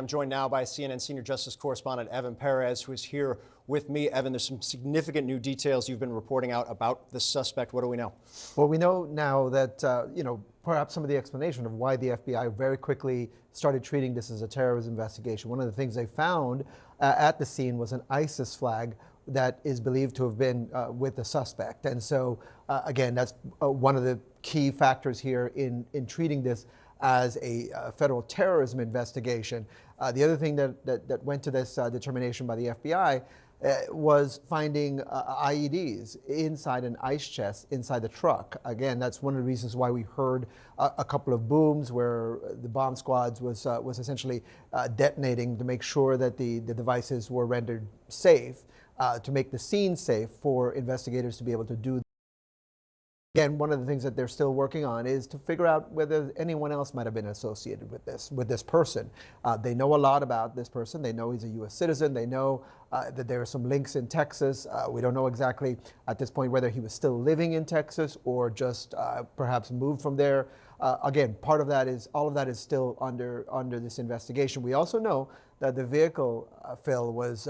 I'm joined now by CNN senior justice correspondent Evan Perez, who is here with me. Evan, there's some significant new details you've been reporting out about the suspect. What do we know? Well, we know now that, perhaps some of the explanation of why the FBI very quickly started treating this as a terrorism investigation. One of the things they found at the scene was an ISIS flag that is believed to have been with the suspect. And so, again, that's one of the key factors here in treating this as a federal terrorism investigation. The other thing that went to this determination by the FBI was finding IEDs inside an ice chest inside the truck. Again, that's one of the reasons why we heard a couple of booms where the bomb squads was essentially detonating to make sure that the devices were rendered safe, to make the scene safe for investigators to be able to do. Again, one of the things that they're still working on is to figure out whether anyone else might have been associated with this person. They know a lot about this person. They know he's a U.S. citizen. They know that there are some links in Texas. We don't know exactly at this point whether he was still living in Texas or just perhaps moved from there. Again, part of that is, all of that is still under this investigation. We also know that the vehicle, Phil, was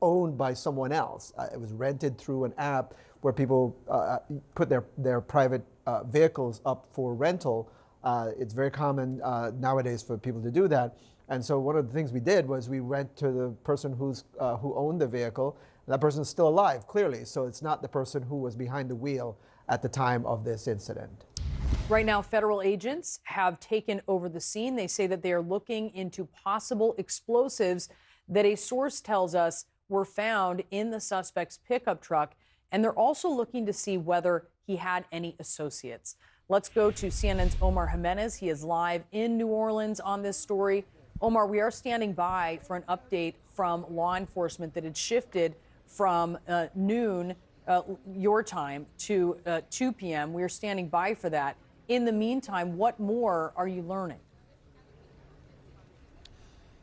owned by someone else. It was rented through an app where people put their private vehicles up for rental. It's very common nowadays for people to do that. And so one of the things we did was we went to the person who owned the vehicle. That person is still alive, clearly. So it's not the person who was behind the wheel at the time of this incident. Right now, federal agents have taken over the scene. They say that they are looking into possible explosives that a source tells us were found in the suspect's pickup truck. And they're also looking to see whether he had any associates. Let's go to CNN's Omar Jimenez. He is live in New Orleans on this story. Omar, we are standing by for an update from law enforcement that had shifted from noon your time to 2 p.m. We are standing by for that. In the meantime, what more are you learning?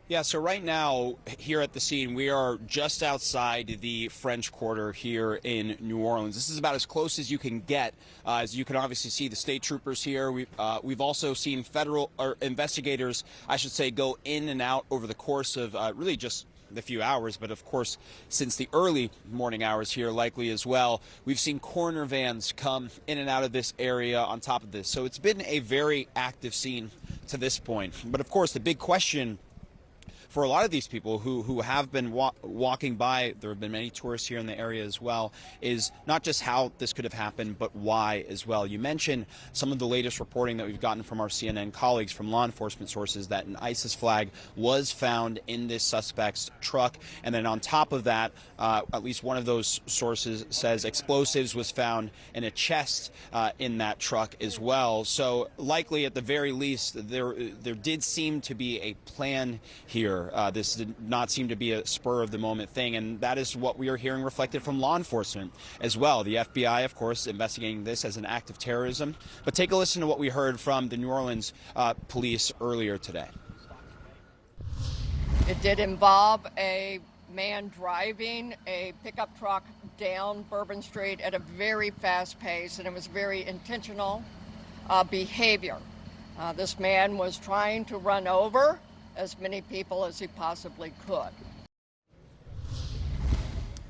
Yeah, so right now here at the scene, we are just outside the French Quarter here in New Orleans. This is about as close as you can get. As you can obviously see, the state troopers here. We've also seen federal investigators, I should say, go in and out over the course of really just a few hours, but of course, since the early morning hours here, likely as well, we've seen coroner vans come in and out of this area on top of this. So it's been a very active scene to this point. But of course, the big question for a lot of these people who have been walking by, there have been many tourists here in the area as well, is not just how this could have happened, but why as well. You mentioned some of the latest reporting that we've gotten from our CNN colleagues from law enforcement sources that an ISIS flag was found in this suspect's truck. And then on top of that, at least one of those sources says explosives was found in a chest in that truck as well. So likely, at the very least, there did seem to be a plan here. This did not seem to be a spur-of-the-moment thing, and that is what we are hearing reflected from law enforcement as well. The FBI, of course, investigating this as an act of terrorism. But take a listen to what we heard from the New Orleans police earlier today. It did involve a man driving a pickup truck down Bourbon Street at a very fast pace, and it was very intentional behavior. This man was trying to run over as many people as he possibly could.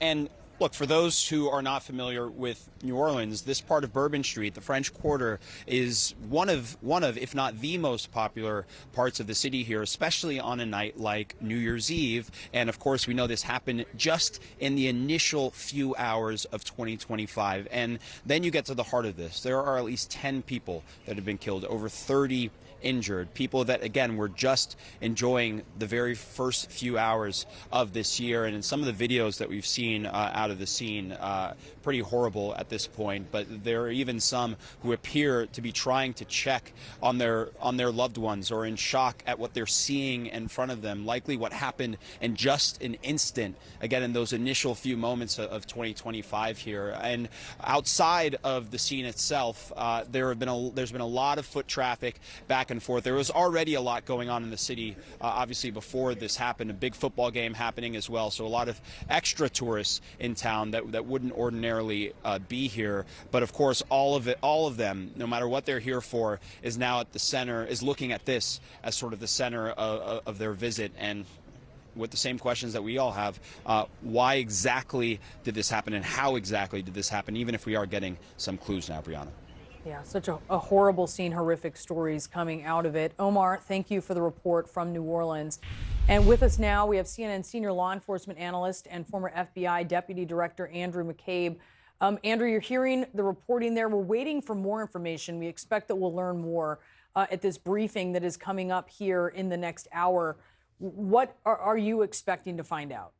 And look, for those who are not familiar with New Orleans, this part of Bourbon Street, the French Quarter, is one of, if not the most popular parts of the city here, especially on a night like New Year's Eve. And of course, we know this happened just in the initial few hours of 2025. And then you get to the heart of this. There are at least 10 people that have been killed, over 30 injured, people that, again, were just enjoying the very first few hours of this year. And in some of the videos that we've seen out of the scene, pretty horrible at this point, but there are even some who appear to be trying to check on their loved ones, or in shock at what they're seeing in front of them, likely what happened in just an instant, again, in those initial few moments of 2025 here. And outside of the scene itself, there's been a lot of foot traffic back and forth. There was already a lot going on in the city, obviously, before this happened. A big football game happening as well, so a lot of extra tourists in town that wouldn't ordinarily be here. But of course, all of them, no matter what they're here for, is now at the center, is looking at this as sort of the center of their visit, and with the same questions that we all have. Why exactly did this happen, and how exactly did this happen, even if we are getting some clues now, Brianna? Yeah, such a horrible scene, horrific stories coming out of it. Omar, thank you for the report from New Orleans. And with us now, we have CNN senior law enforcement analyst and former FBI Deputy Director Andrew McCabe. Andrew, you're hearing the reporting there. We're waiting for more information. We expect that we'll learn more at this briefing that is coming up here in the next hour. What are you expecting to find out?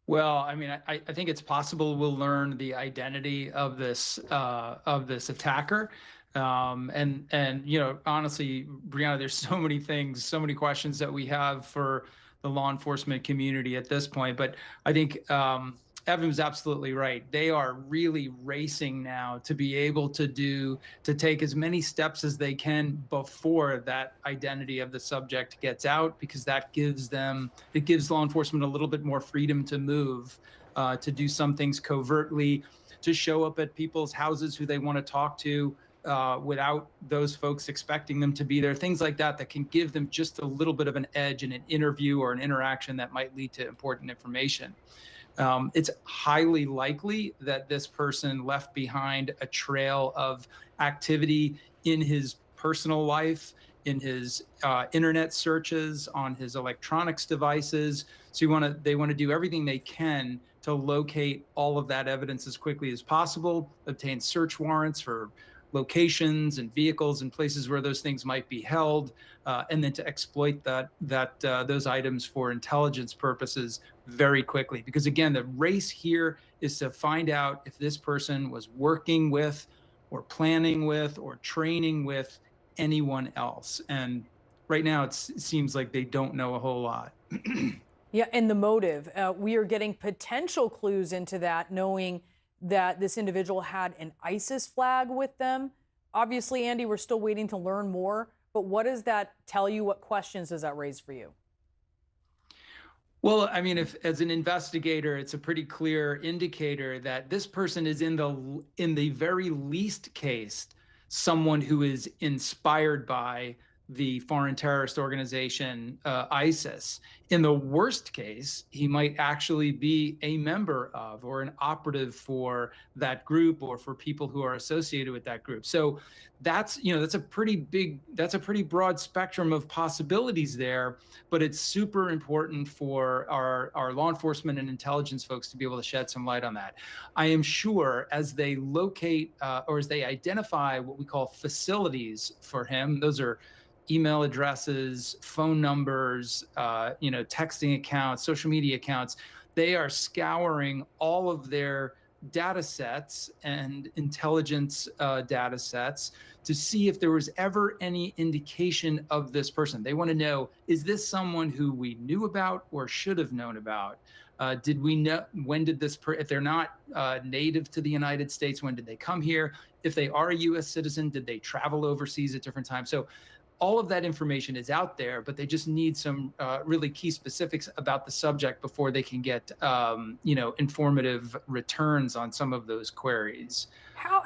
Well, I mean, I think it's possible we'll learn the identity of this attacker. And you know, honestly, Brianna, there's so many things, so many questions that we have for the law enforcement community at this point. But I think Evan was absolutely right. They are really racing now to be able to take as many steps as they can before that identity of the subject gets out, because that gives law enforcement a little bit more freedom to move, to do some things covertly, to show up at people's houses who they want to talk to, without those folks expecting them to be there. Things like that can give them just a little bit of an edge in an interview or an interaction that might lead to important information. It's highly likely that this person left behind a trail of activity in his personal life, in his internet searches, on his electronics devices. So they want to do everything they can to locate all of that evidence as quickly as possible, obtain search warrants for locations and vehicles and places where those things might be held, and then to exploit those items for intelligence purposes very quickly. Because again, the race here is to find out if this person was working with or planning with or training with anyone else. And right now it seems like they don't know a whole lot. Yeah, and the motive. We are getting potential clues into that, knowing that this individual had an ISIS flag with them. Obviously, Andy, we're still waiting to learn more, but what does that tell you? What questions does that raise for you? Well, I mean, if as an investigator, it's a pretty clear indicator that this person is in the very least case, someone who is inspired by the foreign terrorist organization, ISIS. In the worst case, he might actually be a member of or an operative for that group or for people who are associated with that group. So that's a pretty broad spectrum of possibilities there, but it's super important for our law enforcement and intelligence folks to be able to shed some light on that. I am sure as they locate or as they identify what we call facilities for him, those are email addresses, phone numbers, texting accounts, social media accounts. They are scouring all of their data sets and intelligence data sets to see if there was ever any indication of this person. They want to know, is this someone who we knew about or should have known about? Did we know, when did if they're not native to the United States, when did they come here? If they are a U.S. citizen, did they travel overseas at different times? So all of that information is out there, but they just need some really key specifics about the subject before they can get, informative returns on some of those queries.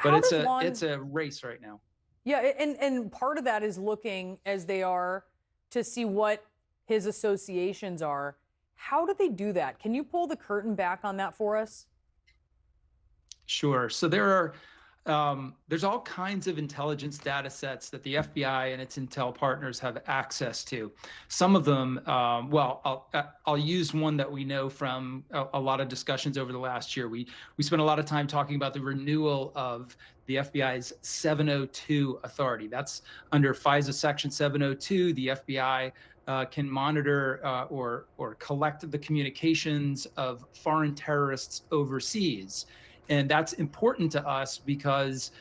It's a race right now. Yeah, and part of that is looking as they are to see what his associations are. How do they do that? Can you pull the curtain back on that for us? Sure. So there's all kinds of intelligence data sets that the FBI and its intel partners have access to. Some of them, I'll use one that we know from a lot of discussions over the last year. We spent a lot of time talking about the renewal of the FBI's 702 authority. That's under FISA Section 702. The FBI can monitor or collect the communications of foreign terrorists overseas. And that's important to us because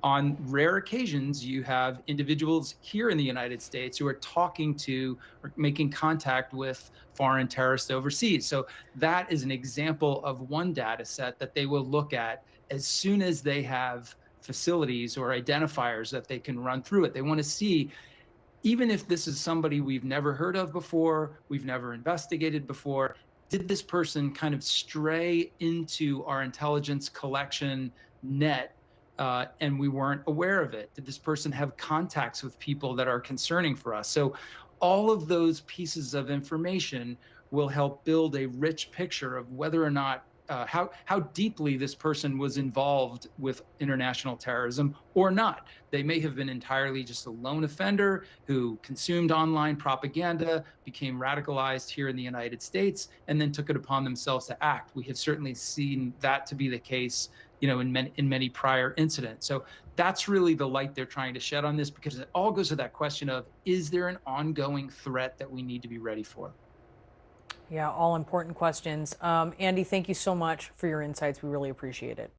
on rare occasions, you have individuals here in the United States who are talking to or making contact with foreign terrorists overseas. So that is an example of one data set that they will look at as soon as they have facilities or identifiers that they can run through it. They want to see, even if this is somebody we've never heard of before, we've never investigated before, did this person kind of stray into our intelligence collection net and we weren't aware of it? Did this person have contacts with people that are concerning for us? So all of those pieces of information will help build a rich picture of whether or not how deeply this person was involved with international terrorism or not. They may have been entirely just a lone offender who consumed online propaganda, became radicalized here in the United States, and then took it upon themselves to act. We have certainly seen that to be the case, in many prior incidents. So that's really the light they're trying to shed on this, because it all goes to that question of, is there an ongoing threat that we need to be ready for? Yeah, all important questions. Andy, thank you so much for your insights. We really appreciate it.